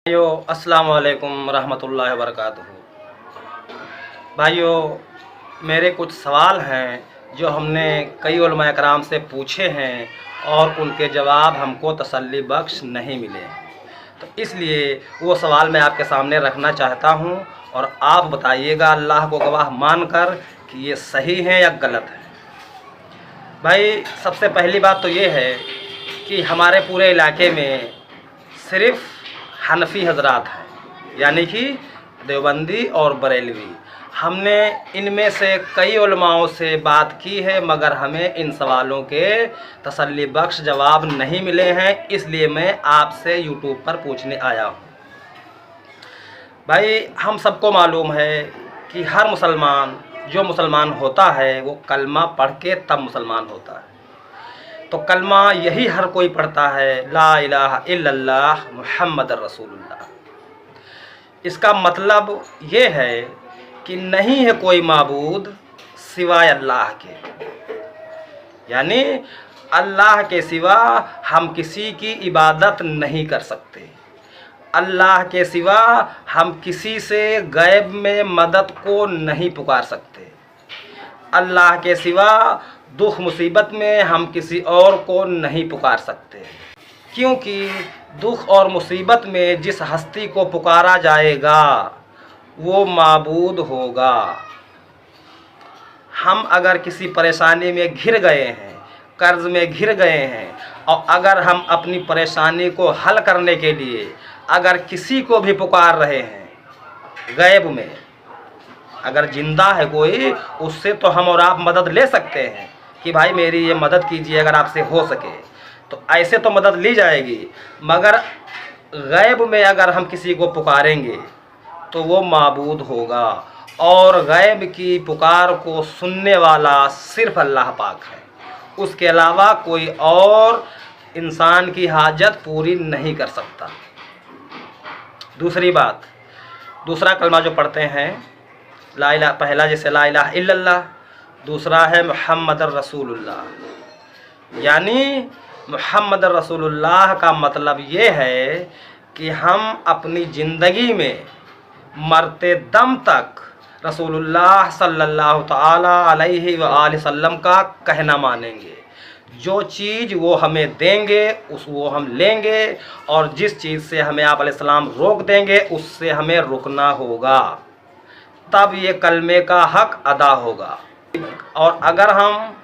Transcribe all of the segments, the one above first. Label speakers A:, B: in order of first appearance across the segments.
A: अस्सलाम वालेकुम रहमतुल्लाहि व बरकातुहू। भाइयों, मेरे कुछ सवाल हैं जो हमने कई उलमा कराम से पूछे हैं और उनके जवाब हमको तसल्ली बख्श नहीं मिले, तो इसलिए वो सवाल मैं आपके सामने रखना चाहता हूँ और आप बताइएगा अल्लाह को गवाह मानकर कि ये सही है या गलत है। भाई, सबसे पहली बात तो ये है कि हमारे पूरे इलाके में सिर्फ़ हनफी हजरात हैं, यानी कि देवबंदी और बरेलवी। हमने इनमें से कई उलमाओं से बात की है, मगर हमें इन सवालों के तसल्ली बख्श जवाब नहीं मिले हैं, इसलिए मैं आपसे यूट्यूब पर पूछने आया हूँ। भाई, हम सबको मालूम है कि हर मुसलमान जो मुसलमान होता है वो कलमा पढ़ के तब मुसलमान होता है। तो कलमा यही हर कोई पढ़ता है, ला इलाहा इल्लल्लाह मुहम्मदुर रसूलुल्लाह। इसका मतलब ये है कि नहीं है कोई माबूद सिवाय अल्लाह के, यानी अल्लाह के सिवा हम किसी की इबादत नहीं कर सकते। अल्लाह के सिवा हम किसी से गैब में मदद को नहीं पुकार सकते। अल्लाह के सिवा दुख मुसीबत में हम किसी और को नहीं पुकार सकते, क्योंकि दुख और मुसीबत में जिस हस्ती को पुकारा जाएगा वो माबूद होगा। हम अगर किसी परेशानी में घिर गए हैं, कर्ज में घिर गए हैं, और अगर हम अपनी परेशानी को हल करने के लिए अगर किसी को भी पुकार रहे हैं गैब में, अगर जिंदा है कोई, उससे तो हम और आप मदद ले सकते हैं कि भाई मेरी ये मदद कीजिए अगर आपसे हो सके, तो ऐसे तो मदद ली जाएगी। मगर गैब में अगर हम किसी को पुकारेंगे तो वो माबूद होगा, और गैब की पुकार को सुनने वाला सिर्फ अल्लाह पाक है। उसके अलावा कोई और इंसान की हाजत पूरी नहीं कर सकता। दूसरी बात, दूसरा कलमा जो पढ़ते हैं ला इलाहा, पहला जैसे ला इलाहा इल्लल्लाह, दूसरा है मुहम्मदुर रसूलुल्लाह। यानी मुहम्मदुर रसूलुल्लाह का मतलब ये है कि हम अपनी ज़िंदगी में मरते दम तक रसूलुल्लाह सल्लल्लाहु ताला अलैहि व आलिहि वसल्लम का कहना मानेंगे। जो चीज़ वो हमें देंगे वो हम लेंगे, और जिस चीज़ से हमें आप अलैहिस्सलाम रोक देंगे उससे हमें रुकना होगा, तब ये कलमे का हक अदा होगा। और अगर हम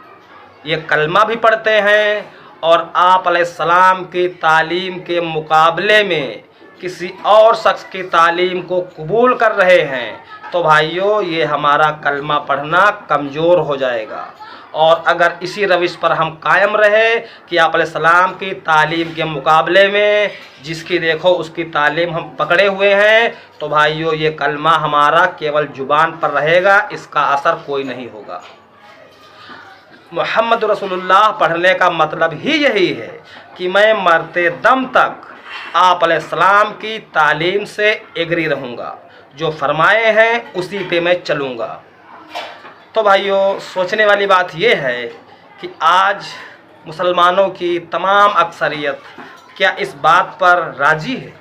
A: ये कलमा भी पढ़ते हैं और आप अलैहिस्सलाम की तालीम के मुकाबले में किसी और शख्स की तालीम को कबूल कर रहे हैं, तो भाइयों ये हमारा कलमा पढ़ना कमज़ोर हो जाएगा। और अगर इसी रविश पर हम कायम रहे कि आप अलैहिस्सलाम की तालीम के मुकाबले में जिसकी देखो उसकी तालीम हम पकड़े हुए हैं, तो भाइयों ये कलमा हमारा केवल ज़ुबान पर रहेगा, इसका असर कोई नहीं होगा। मुहम्मद रसूलुल्लाह पढ़ने का मतलब ही यही है कि मैं मरते दम तक आप अलैहिस्सलाम की तालीम से एग्री रहूँगा, जो फरमाए हैं उसी पे मैं चलूँगा। तो भाइयों, सोचने वाली बात यह है कि आज मुसलमानों की तमाम अक्सरियत क्या इस बात पर राज़ी है?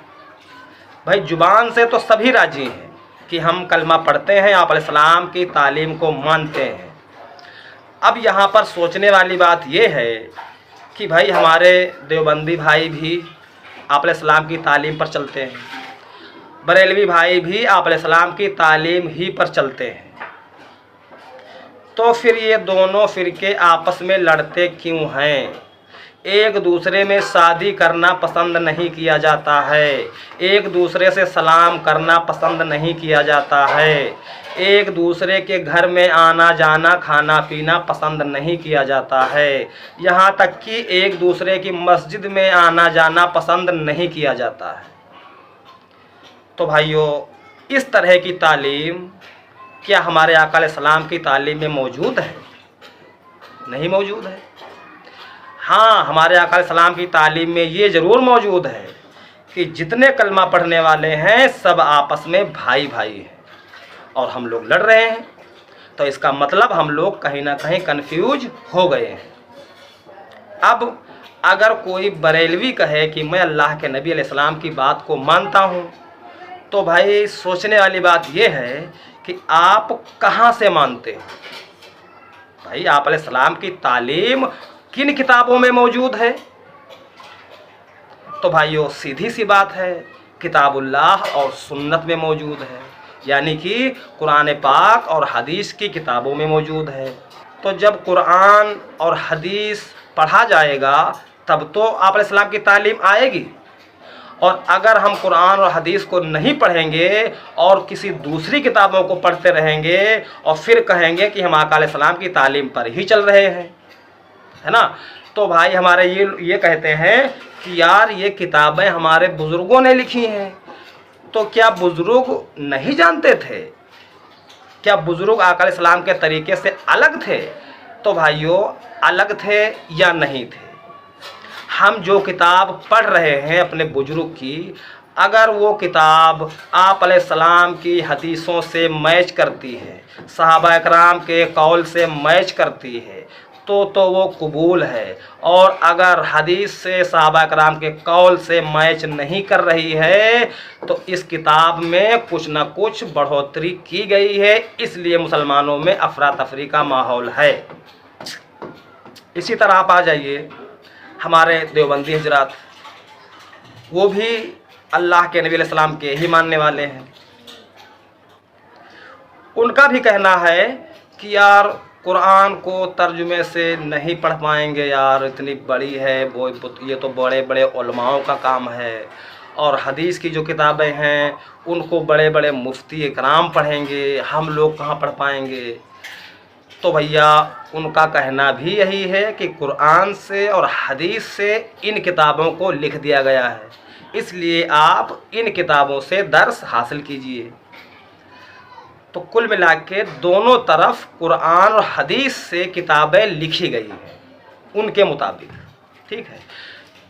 A: भाई, ज़ुबान से तो सभी राज़ी हैं कि हम कलमा पढ़ते हैं, आप अलैहिस्सलाम की तालीम को मानते हैं। अब यहाँ पर सोचने वाली बात यह है कि भाई हमारे देवबंदी भाई भी आप अलैहिस्सलाम की तालीम पर चलते हैं, बरेलवी भाई भी आप अलैहिस्सलाम की तालीम ही पर चलते हैं, तो फिर ये दोनों फ़िरके आपस में लड़ते क्यों हैं? एक दूसरे में शादी करना पसंद नहीं किया जाता है, एक दूसरे से सलाम करना पसंद नहीं किया जाता है, एक दूसरे के घर में आना जाना खाना पीना पसंद नहीं किया जाता है, यहाँ तक कि एक दूसरे की मस्जिद में आना जाना पसंद नहीं किया जाता है। तो भाइयों, इस तरह की तालीम क्या हमारे आका अलैहिस्सलाम की तालीम में मौजूद है? नहीं मौजूद है। हाँ, हमारे आका अलैहिस्सलाम की तालीम में ये ज़रूर मौजूद है कि जितने कलमा पढ़ने वाले हैं सब आपस में भाई भाई हैं, और हम लोग लड़ रहे हैं, तो इसका मतलब हम लोग कहीं ना कहीं कन्फ्यूज हो गए हैं। अब अगर कोई बरेलवी कहे कि मैं अल्लाह के नबी अलैहिस्सलाम की बात को मानता हूँ, तो भाई सोचने वाली बात यह है कि आप कहाँ से मानते हैं? भाई आप अलैहिस्सलाम की तालीम किन किताबों में मौजूद है? तो भाइयों सीधी सी बात है, किताबुल्लाह और सुन्नत में मौजूद है, यानी कि कुरान पाक और हदीस की किताबों में मौजूद है। तो जब कुरान और हदीस पढ़ा जाएगा तब तो आप अलैहिस्सलाम की तालीम आएगी। और अगर हम कुरान और हदीस को नहीं पढ़ेंगे और किसी दूसरी किताबों को पढ़ते रहेंगे और फिर कहेंगे कि हम आका अलैहिस्सलाम की तालीम पर ही चल रहे हैं, है ना, तो भाई हमारे ये कहते हैं कि यार ये किताबें हमारे बुज़ुर्गों ने लिखी हैं। तो क्या बुज़ुर्ग नहीं जानते थे? क्या बुज़ुर्ग आका अलैहिस्सलाम के तरीके से अलग थे? तो भाइयों अलग थे या नहीं थे? हम जो किताब पढ़ रहे हैं अपने बुजुर्ग की, अगर वो किताब आप अलैहिस्सलाम की हदीसों से मैच करती है, सहाबा इकराम के कौल से मैच करती है, तो वो कबूल है। और अगर हदीस से सहाबा इकराम के कौल से मैच नहीं कर रही है तो इस किताब में कुछ न कुछ बढ़ोतरी की गई है, इसलिए मुसलमानों में अफरा तफरी का माहौल है। इसी तरह आप आ जाइए हमारे देवबंदी हजरात, वो भी अल्लाह के नबी अलैहिस्सलाम के ही मानने वाले हैं। उनका भी कहना है कि यार कुरान को तर्जुमे से नहीं पढ़ पाएंगे यार, इतनी बड़ी है वो, ये तो बड़े बड़े उलमाओं का काम है। और हदीस की जो किताबें हैं उनको बड़े बड़े मुफ्ती इकराम पढ़ेंगे, हम लोग कहाँ पढ़ पाएंगे। तो भैया उनका कहना भी यही है कि कुरान से और हदीस से इन किताबों को लिख दिया गया है, इसलिए आप इन किताबों से दर्स हासिल कीजिए। तो कुल मिला के दोनों तरफ कुरान और हदीस से किताबें लिखी गई हैं उनके मुताबिक, ठीक है।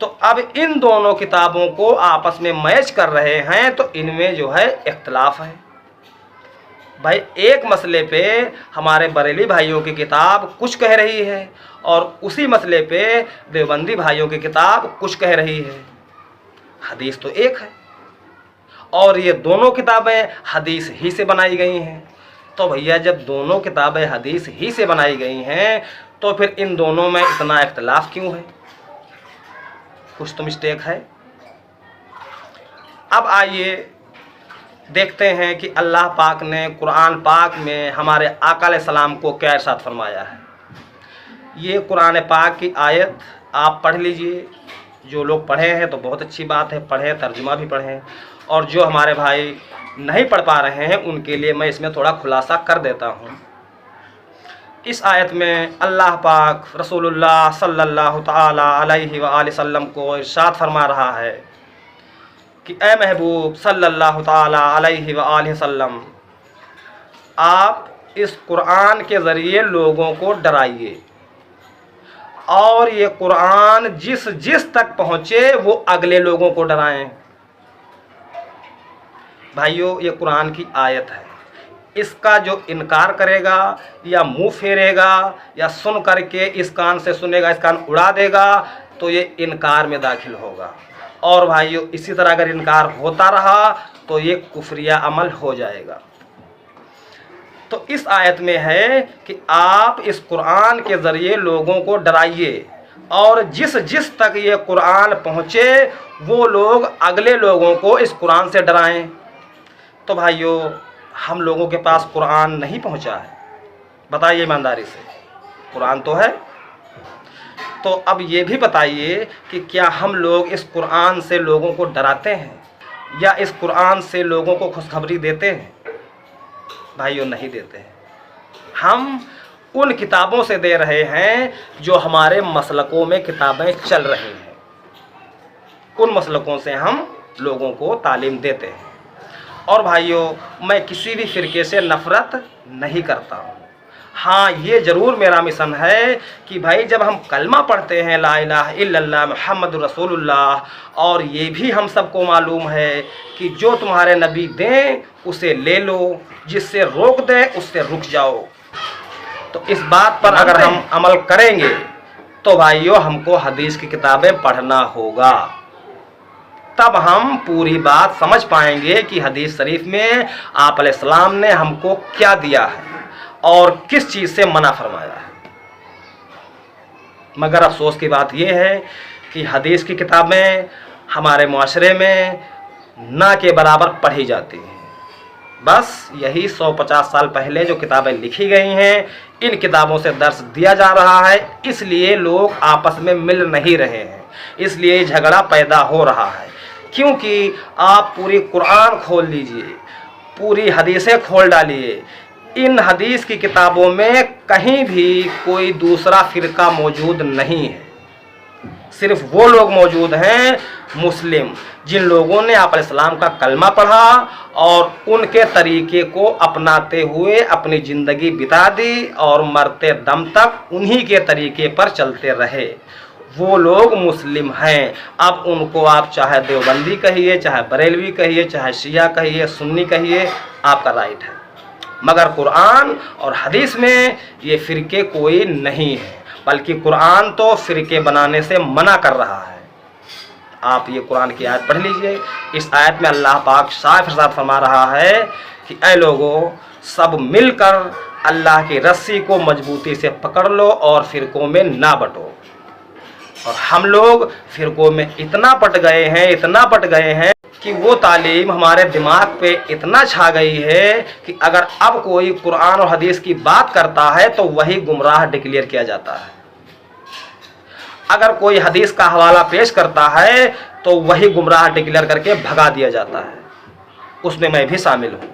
A: तो अब इन दोनों किताबों को आपस में मैच कर रहे हैं तो इनमें जो है इख्तलाफ है। भाई एक मसले पे हमारे बरेली भाइयों की किताब कुछ कह रही है और उसी मसले पे देवबंदी भाइयों की किताब कुछ कह रही है। हदीस तो एक है और ये दोनों किताबें हदीस ही से बनाई गई हैं। तो भैया जब दोनों किताबें हदीस ही से बनाई गई हैं तो फिर इन दोनों में इतना इख्तलाफ क्यों है? कुछ तो मिस्टेक है। अब आइए देखते हैं कि अल्लाह पाक ने कुरान पाक में हमारे आका अलैहिस्सलाम को क्या इरशाद फरमाया है। ये कुरान पाक की आयत आप पढ़ लीजिए। जो लोग पढ़े हैं तो बहुत अच्छी बात है, पढ़ें, तर्जुमा भी पढ़ें। और जो हमारे भाई नहीं पढ़ पा रहे हैं उनके लिए मैं इसमें थोड़ा खुलासा कर देता हूँ। इस आयत में अल्लाह पाक रसूलुल्लाह सल्लल्लाहु ताला अलैहि वसल्लम को इरशाद फरमा रहा है कि ए महबूब सल्लल्लाहु ताला अलैहि वसल्लम, आप इस कुरान के ज़रिए लोगों को डराइए और ये कुरान जिस जिस तक पहुँचे वो अगले लोगों को डराएं। भाइयों ये कुरान की आयत है, इसका जो इनकार करेगा या मुंह फेरेगा या सुन करके इस कान से सुनेगा इस कान उड़ा देगा तो ये इनकार में दाखिल होगा। और भाइयों इसी तरह अगर इनकार होता रहा तो ये कुफरिया अमल हो जाएगा। तो इस आयत में है कि आप इस कुरान के ज़रिए लोगों को डराइए और जिस जिस तक ये कुरान पहुँचे वो लोग अगले लोगों को इस कुरान से डराएं। तो भाइयों हम लोगों के पास कुरान नहीं पहुँचा है, बताइए ईमानदारी से, कुरान तो है। तो अब ये भी बताइए कि क्या हम लोग इस कुरान से लोगों को डराते हैं या इस कुरान से लोगों को खुशखबरी देते हैं? भाइयों नहीं देते हैं। हम उन किताबों से दे रहे हैं जो हमारे मसलकों में किताबें चल रही हैं, उन मसलकों से हम लोगों को तालीम देते हैं। और भाइयों मैं किसी भी फ़िरके से नफ़रत नहीं करता हूँ। हाँ ये ज़रूर मेरा मिशन है कि भाई जब हम कलमा पढ़ते हैं ला इलाहा इल्लल्लाह मुहम्मदुर रसूलुल्लाह, और ये भी हम सबको मालूम है कि जो तुम्हारे नबी दें उसे ले लो, जिससे रोक दें उससे रुक जाओ। तो इस बात पर अगर हम अमल करेंगे तो भाइयों हमको हदीस की किताबें पढ़ना होगा, तब हम पूरी बात समझ पाएंगे कि हदीस शरीफ में आप अलैहिस्सलाम ने हमको क्या दिया है और किस चीज़ से मना फरमाया है। मगर अफसोस की बात यह है कि हदीस की किताबें हमारे माशरे में ना के बराबर पढ़ी जाती हैं। बस यही 150 साल पहले जो किताबें लिखी गई हैं, इन किताबों से दर्स दिया जा रहा है, इसलिए लोग आपस में मिल नहीं रहे हैं, इसलिए झगड़ा पैदा हो रहा है। क्योंकि आप पूरी कुरान खोल लीजिए, पूरी हदीसें खोल डालिए, इन हदीस की किताबों में कहीं भी कोई दूसरा फ़िरका मौजूद नहीं है। सिर्फ वो लोग मौजूद हैं मुस्लिम, जिन लोगों ने आप अलैहिस्सलाम का कलमा पढ़ा और उनके तरीके को अपनाते हुए अपनी ज़िंदगी बिता दी और मरते दम तक उन्हीं के तरीके पर चलते रहे, वो लोग मुस्लिम हैं। अब उनको आप चाहे देवबंदी कहिए, चाहे बरेलवी कहिए, चाहे शिया कहिए, सुन्नी कहिए, आपका राइट है। मगर कुरान और हदीस में ये फ़िरके कोई नहीं है, बल्कि कुरान तो फ़िरके बनाने से मना कर रहा है। आप ये कुरान की आयत पढ़ लीजिए। इस आयत में अल्लाह पाक साफ इरशाद फरमा रहा है कि ऐ लोगों, सब मिलकर अल्लाह की रस्सी को मजबूती से पकड़ लो और फ़िरकों में ना बंटो। और हम लोग फ़िरकों में इतना पट गए हैं कि वो तालीम हमारे दिमाग पे इतना छा गई है कि अगर अब कोई कुरान और हदीस की बात करता है तो वही गुमराह डिक्लेयर किया जाता है। अगर कोई हदीस का हवाला पेश करता है तो वही गुमराह डिक्लेयर करके भगा दिया जाता है, उसमें मैं भी शामिल हूँ।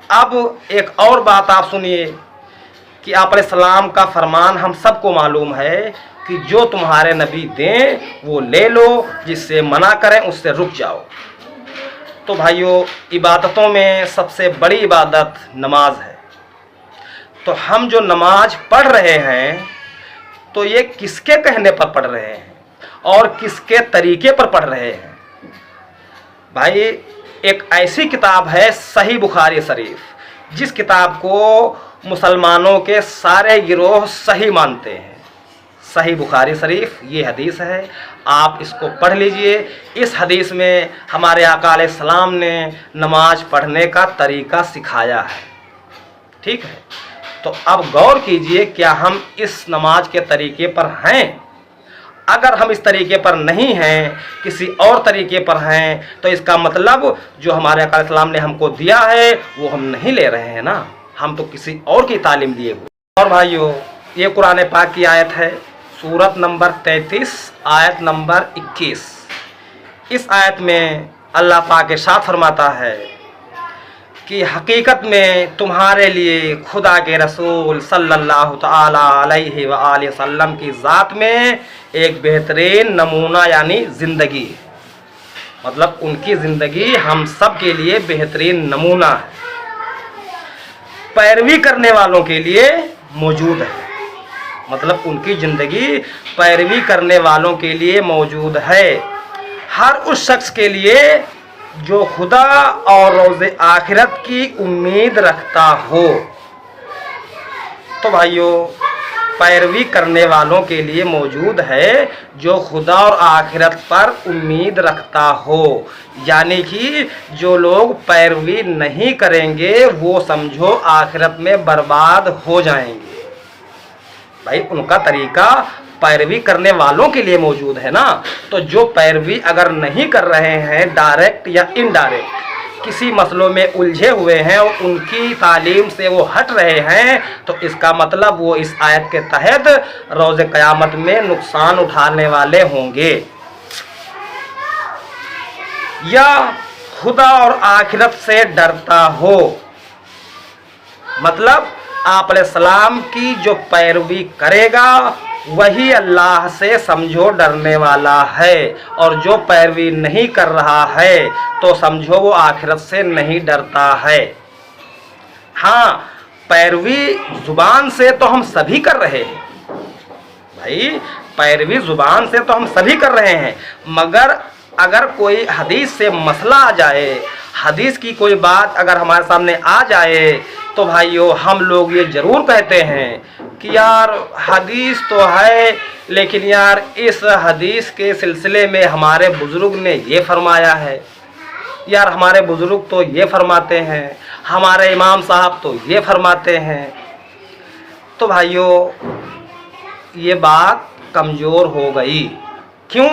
A: अब एक और बात आप सुनिए कि आप अलैहिस्सलाम का फरमान हम सबको मालूम है कि जो तुम्हारे नबी दें वो ले लो, जिससे मना करें उससे रुक जाओ। तो भाइयों, इबादतों में सबसे बड़ी इबादत नमाज है। तो हम जो नमाज पढ़ रहे हैं तो ये किसके कहने पर पढ़ रहे हैं और किसके तरीके पर पढ़ रहे हैं? भाई, एक ऐसी किताब है सही बुखारी शरीफ, जिस किताब को मुसलमानों के सारे गिरोह सही मानते हैं। सही बुखारी शरीफ ये हदीस है, आप इसको पढ़ लीजिए। इस हदीस में हमारे आका अलैहिस्सलाम ने नमाज पढ़ने का तरीका सिखाया है। ठीक है, तो अब गौर कीजिए, क्या हम इस नमाज के तरीके पर हैं? अगर हम इस तरीके पर नहीं हैं, किसी और तरीके पर हैं, तो इसका मतलब जो हमारे आका अलैहिस्सलाम ने हमको दिया है वो हम नहीं ले रहे हैं ना, हम तो किसी और की तालीम लिए हुए। और भाइयों, ये कुरान पाक की आयत है, सूरत नंबर 33 आयत नंबर 21। इस आयत में अल्लाह पाक इरशाद फरमाता है कि हकीकत में तुम्हारे लिए खुदा के रसूल सल्लल्लाहु ताला अलैहि व आलिहि वसल्लम की ज़ात में एक बेहतरीन नमूना यानी ज़िंदगी है। मतलब उनकी ज़िंदगी हम सब के लिए बेहतरीन नमूना है, पैरवी करने वालों के लिए मौजूद है। मतलब उनकी ज़िंदगी पैरवी करने वालों के लिए मौजूद है, हर उस शख्स के लिए जो खुदा और रोज़े आखिरत की उम्मीद रखता हो। तो भाइयों, पैरवी करने वालों के लिए मौजूद है जो खुदा और आखिरत पर उम्मीद रखता हो, यानी कि जो लोग पैरवी नहीं करेंगे वो समझो आखिरत में बर्बाद हो जाएंगे। भाई, उनका तरीका पैरवी करने वालों के लिए मौजूद है ना। तो जो पैरवी अगर नहीं कर रहे हैं, डायरेक्ट या इनडायरेक्ट किसी मसलों में उलझे हुए हैं और उनकी तालीम से वो हट रहे हैं, तो इसका मतलब वो इस आयत के तहत रोज़े क़यामत में नुकसान उठाने वाले होंगे। या खुदा और आखिरत से डरता हो, मतलब आप अलैहिस्सलाम की जो पैरवी करेगा वही अल्लाह से समझो डरने वाला है, और जो पैरवी नहीं कर रहा है तो समझो वो आखिरत से नहीं डरता है। हाँ, पैरवी ज़ुबान से तो हम सभी कर रहे हैं भाई, पैरवी ज़ुबान से तो हम सभी कर रहे हैं, मगर अगर कोई हदीस से मसला आ जाए, हदीस की कोई बात अगर हमारे सामने आ जाए, तो भाइयों हम लोग ये ज़रूर कहते हैं कि यार हदीस तो है, लेकिन यार इस हदीस के सिलसिले में हमारे बुज़ुर्ग ने ये फरमाया है, यार हमारे बुज़ुर्ग तो ये फरमाते हैं, हमारे इमाम साहब तो ये फरमाते हैं। तो भाइयों ये बात कमज़ोर हो गई। क्यों?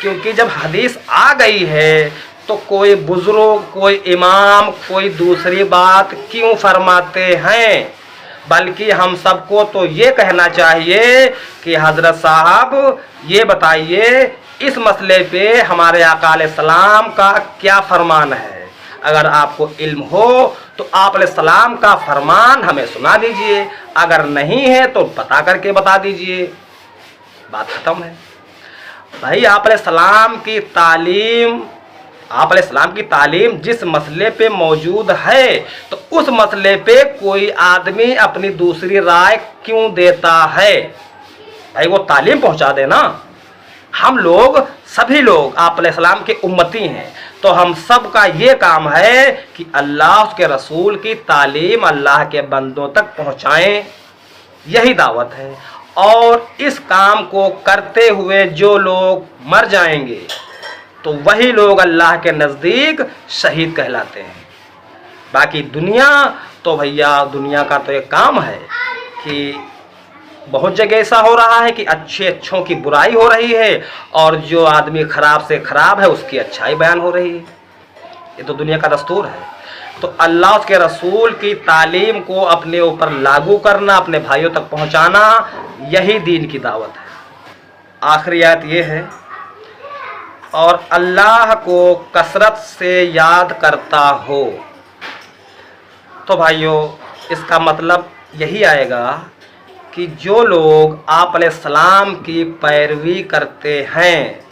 A: क्योंकि जब हदीस आ गई है तो कोई बुज़ुर्ग, कोई इमाम, कोई दूसरी बात क्यों फरमाते हैं, बल्कि हम सबको तो ये कहना चाहिए कि हज़रत साहब ये बताइए इस मसले पे हमारे आका अलैहिस्सलाम का क्या फरमान है। अगर आपको इल्म हो तो आप अलैहिस्सलाम का फरमान हमें सुना दीजिए, अगर नहीं है तो बता करके बता दीजिए, बात ख़त्म है। भाई आप अलैहिस्सलाम की तालीम जिस मसले पे मौजूद है तो उस मसले पे कोई आदमी अपनी दूसरी राय क्यों देता है? भाई वो तालीम पहुंचा देना। हम लोग सभी लोग आप अलैहिस्सलाम के उम्मती हैं, तो हम सब का ये काम है कि अल्लाह उसके रसूल की तालीम अल्लाह के बंदों तक पहुंचाएं, यही दावत है। और इस काम को करते हुए जो लोग मर जाएंगे तो वही लोग अल्लाह के नज़दीक शहीद कहलाते हैं। बाकी दुनिया तो भैया, दुनिया का तो एक काम है कि बहुत जगह ऐसा हो रहा है कि अच्छों की बुराई हो रही है और जो आदमी खराब से खराब है उसकी अच्छाई बयान हो रही है। ये तो दुनिया का दस्तूर है। तो अल्लाह के रसूल की तालीम को अपने ऊपर लागू करना, अपने भाइयों तक पहुंचाना, यही दीन की दावत है। आखिरी आयत ये है, और अल्लाह को कसरत से याद करता हो। तो भाइयों इसका मतलब यही आएगा कि जो लोग आप अलैहिस्सलाम की पैरवी करते हैं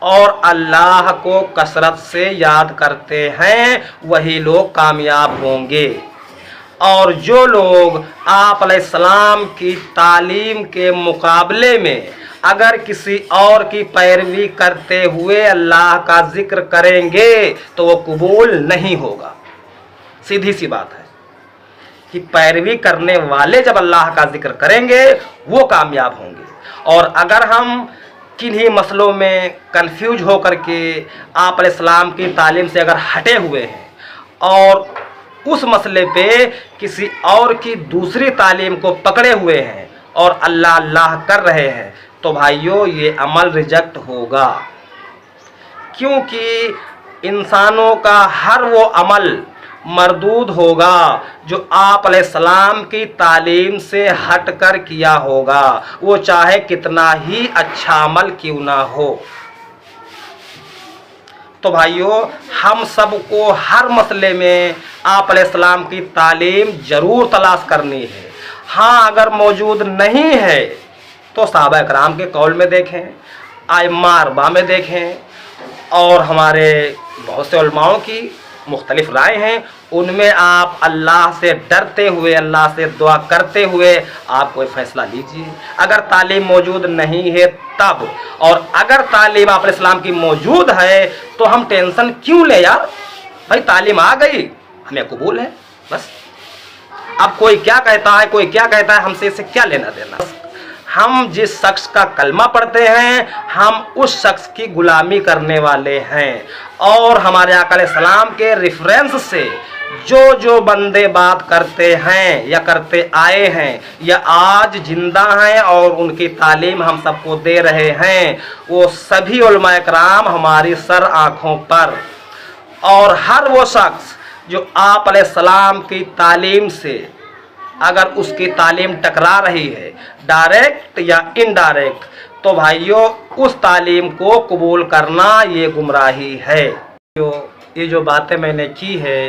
A: और अल्लाह को कसरत से याद करते हैं वही लोग कामयाब होंगे। और जो लोग आप अलैहिस्सलाम की तालीम के मुकाबले में अगर किसी और की पैरवी करते हुए अल्लाह का जिक्र करेंगे तो वो कबूल नहीं होगा। सीधी सी बात है कि पैरवी करने वाले जब अल्लाह का जिक्र करेंगे वो कामयाब होंगे। और अगर हम किन्हीं मसलों में कंफ्यूज हो करके आप अलैहिस्सलाम की तालीम से अगर हटे हुए हैं और उस मसले पे किसी और की दूसरी तालीम को पकड़े हुए हैं और अल्लाह अल्लाह कर रहे हैं, तो भाइयों ये अमल रिजेक्ट होगा। क्योंकि इंसानों का हर वो अमल मरदूद होगा जो आप अलैहिस्सलाम की तालीम से हटकर किया होगा, वो चाहे कितना ही अच्छा अमल क्यों ना हो। तो भाइयों हम सबको हर मसले में आप अलैहिस्सलाम की तालीम ज़रूर तलाश करनी है। हाँ अगर मौजूद नहीं है तो सहाबा इकराम के कौल में देखें, आइम्मा अरबा में देखें, और हमारे बहुत से उलमाओं की मुख्तलिफ राय हैं, उनमें आप अल्लाह से डरते हुए, अल्लाह से दुआ करते हुए आप कोई फ़ैसला लीजिए। अगर तालीम मौजूद नहीं है तब, और अगर तालीम आप इस्लाम की मौजूद है तो हम टेंशन क्यों ले यार, भाई तालीम आ गई हमें कबूल है बस। अब कोई क्या कहता है, कोई क्या कहता है, हमसे इससे क्या लेना देना। हम जिस शख्स का कलमा पढ़ते हैं हम उस शख्स की गुलामी करने वाले हैं, और हमारे आका अलैहिस्सलाम के रेफरेंस से जो जो बंदे बात करते हैं या करते आए हैं या आज जिंदा हैं और उनकी तालीम हम सबको दे रहे हैं, वो सभी उलमा इकराम हमारी सर आँखों पर। और हर वो शख्स जो आप अलैहिस्सलाम की तालीम से अगर उसकी तालीम टकरा रही है डायरेक्ट या इनडायरेक्ट, तो भाइयों उस तालीम को कबूल करना ये गुमराही है। ये जो बातें मैंने की है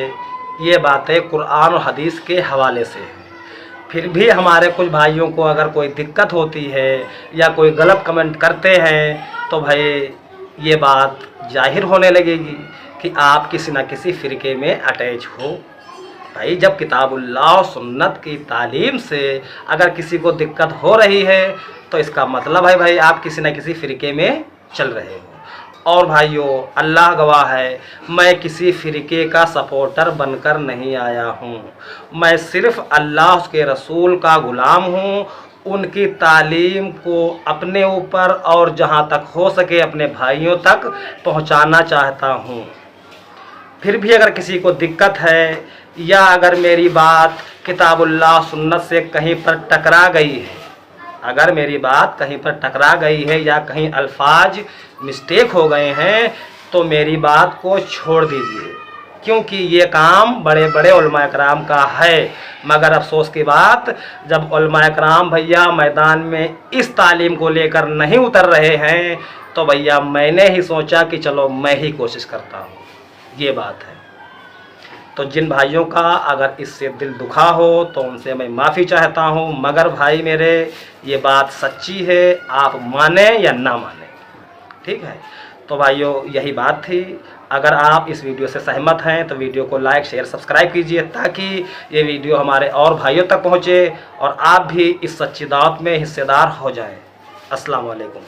A: ये बातें कुरान और हदीस के हवाले से हैं। फिर भी हमारे कुछ भाइयों को अगर कोई दिक्कत होती है या कोई गलत कमेंट करते हैं तो भाई ये बात जाहिर होने लगेगी कि आप किसी न किसी फ़िरके में अटैच हो। भाई जब किताबुल्लाह सुन्नत की तालीम से अगर किसी को दिक्कत हो रही है तो इसका मतलब है भाई आप किसी न किसी फ़िरके में चल रहे हो। और भाइयों अल्लाह गवाह है, मैं किसी फ़िरके का सपोर्टर बनकर नहीं आया हूँ, मैं सिर्फ़ अल्लाह उसके रसूल का ग़ुलाम हूँ। उनकी तालीम को अपने ऊपर और जहाँ तक हो सके अपने भाइयों तक पहुँचाना चाहता हूँ। फिर भी अगर किसी को दिक्कत है या अगर मेरी बात किताबुल्लाह सुन्नत से कहीं पर टकरा गई है, अगर मेरी बात कहीं पर टकरा गई है या कहीं अल्फाज मिस्टेक हो गए हैं तो मेरी बात को छोड़ दीजिए, क्योंकि ये काम बड़े बड़े उलमा कराम का है। मगर अफसोस की बात, जब उलमा कराम भैया मैदान में इस तालीम को लेकर नहीं उतर रहे हैं तो भैया मैंने ही सोचा कि चलो मैं ही कोशिश करता हूँ। ये बात है। तो जिन भाइयों का अगर इससे दिल दुखा हो तो उनसे मैं माफ़ी चाहता हूँ, मगर भाई मेरे ये बात सच्ची है, आप माने या ना माने, ठीक है। तो भाइयों यही बात थी। अगर आप इस वीडियो से सहमत हैं तो वीडियो को लाइक शेयर सब्सक्राइब कीजिए, ताकि ये वीडियो हमारे और भाइयों तक पहुँचे और आप भी इस सच्ची दावत में हिस्सेदार हो जाएं। अस्सलाम वालेकुम।